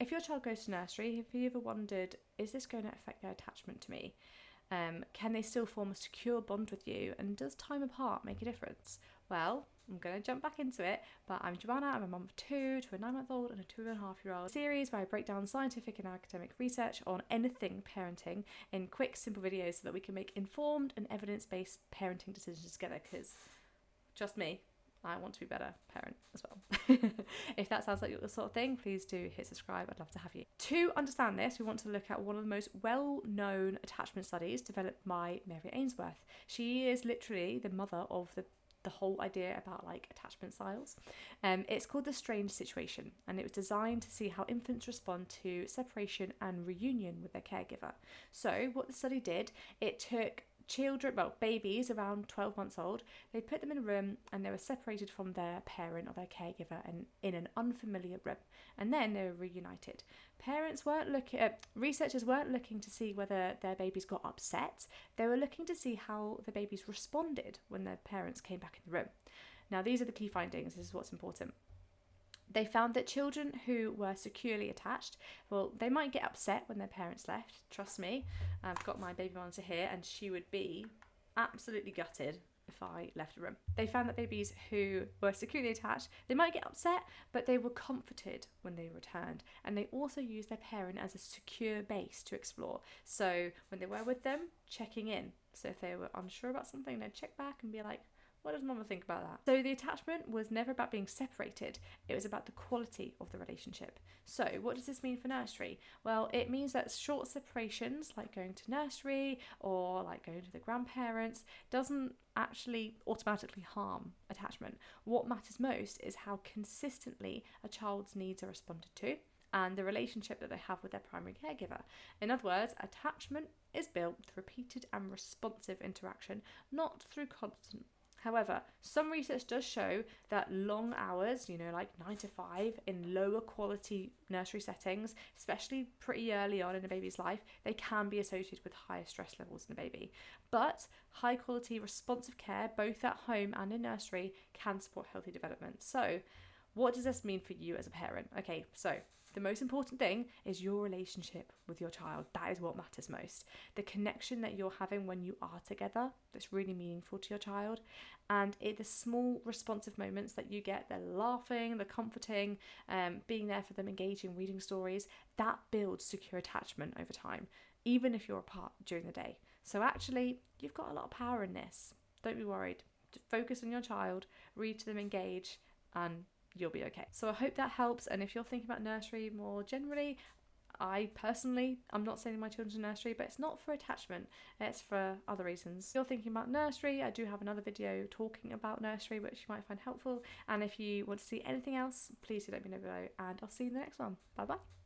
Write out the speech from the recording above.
If your child goes to nursery, have you ever wondered, is this going to affect their attachment to me? Can they still form a secure bond with you? And does time apart make a difference? Well, I'm going to jump back into it, but I'm Joanna. I'm a mum of 2 to a 9-month-old and a 2.5-year-old. Series where I break down scientific and academic research on anything parenting in quick, simple videos so that we can make informed and evidence-based parenting decisions together, because trust me, I want to be a better parent as well. If that sounds like your sort of thing, please do hit subscribe. I'd love to have you. To understand this, we want to look at one of the most well-known attachment studies developed by Mary Ainsworth. She is literally the mother of the whole idea about like attachment styles. It's called The Strange Situation, and it was designed to see how infants respond to separation and reunion with their caregiver. So what the study did, it took babies around 12 months old, they put them in a room and they were separated from their parent or their caregiver and in an unfamiliar room, and then they were reunited. Researchers weren't looking to see whether their babies got upset. They were looking to see how the babies responded when their parents came back in the room. Now, these are the key findings. This is what's important. They found that children who were securely attached, well, they might get upset when their parents left. Trust me, I've got my baby monitor here and she would be absolutely gutted if I left a room. They found that babies who were securely attached, they might get upset, but they were comforted when they returned. And they also used their parent as a secure base to explore. So when they were with them, checking in. So if they were unsure about something, they'd check back and be like, what does mama think about that? So the attachment was never about being separated. It was about the quality of the relationship. So what does this mean for nursery? Well, it means that short separations, like going to nursery or like going to the grandparents, doesn't actually automatically harm attachment. What matters most is how consistently a child's needs are responded to and the relationship that they have with their primary caregiver. In other words, attachment is built through repeated and responsive interaction, not through constant. However, some research does show that long hours, like 9 to 5 in lower quality nursery settings, especially pretty early on in a baby's life, they can be associated with higher stress levels in the baby. But high quality responsive care, both at home and in nursery, can support healthy development. So what does this mean for you as a parent? Okay, so the most important thing is your relationship with your child. That is what matters most. The connection that you're having when you are together, that's really meaningful to your child. And the small responsive moments that you get, the laughing, the comforting, being there for them, engaging, reading stories, that builds secure attachment over time, even if you're apart during the day. So actually, you've got a lot of power in this. Don't be worried. Just focus on your child, read to them, engage, and you'll be okay. So I hope that helps. And if you're thinking about nursery more generally, I'm not sending my children to nursery, but it's not for attachment, it's for other reasons. If you're thinking about nursery, I do have another video talking about nursery, which you might find helpful. And if you want to see anything else, please do let me know below, and I'll see you in the next one. Bye bye.